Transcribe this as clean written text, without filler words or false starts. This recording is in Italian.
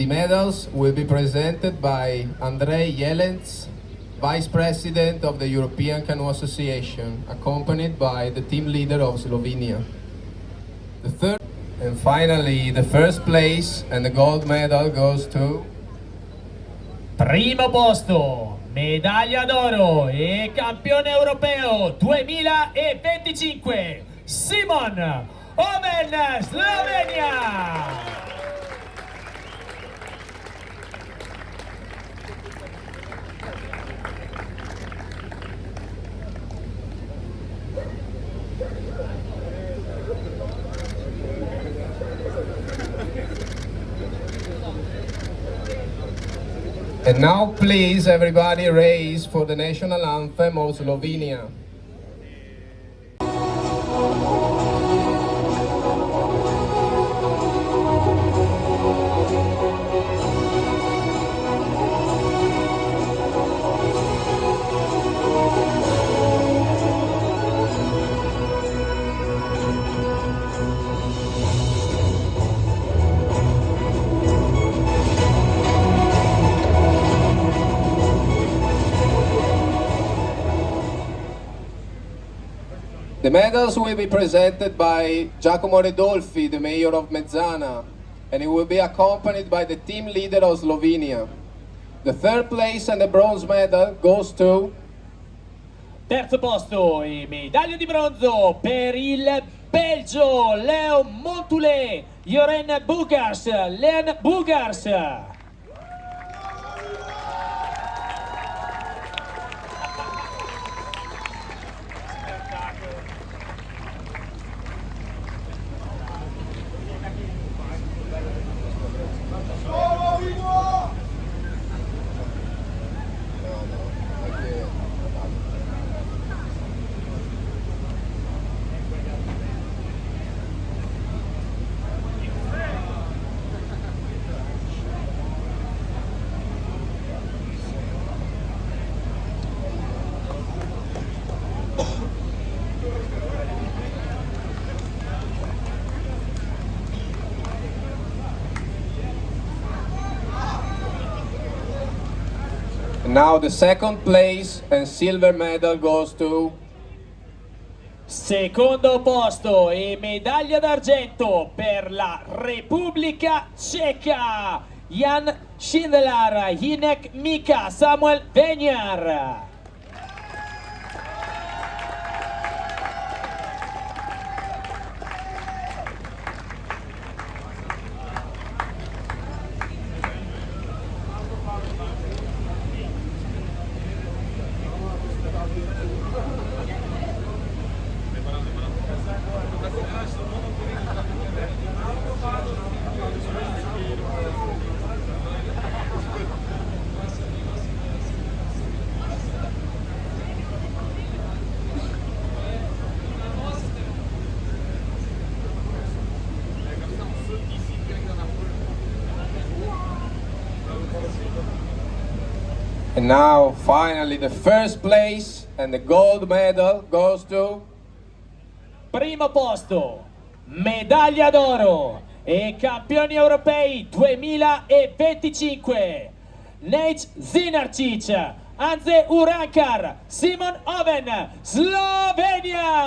The medals will be presented by Andrej Jelens, Vice President of the European Canoe Association, accompanied by the team leader of Slovenia. The third and finally the first place and the gold medal goes to Primo posto, medaglia d'oro e campione europeo 2025, Simon Oven, Slovenia! And now please everybody raise for the national anthem of Slovenia. The medals will be presented by Giacomo Redolfi, the mayor of Mezzana, and he will be accompanied by the team leader of Slovenia. The third place and the bronze medal goes to Terzo posto e medaglia di bronzo per il Belgio, Leo Montoulet, Joren Bugars, Len Bugars. And now the second place and silver medal goes to Secondo posto e medaglia d'argento per la Repubblica Ceca, Jan Schindler, Hinek Mika, Samuel Veniar. And now finally the first place and the gold medal goes to Primo posto, medaglia d'oro e campioni europei 2025, Nate Zinarcic, Anze Urankar, Simon Oven, Slovenia!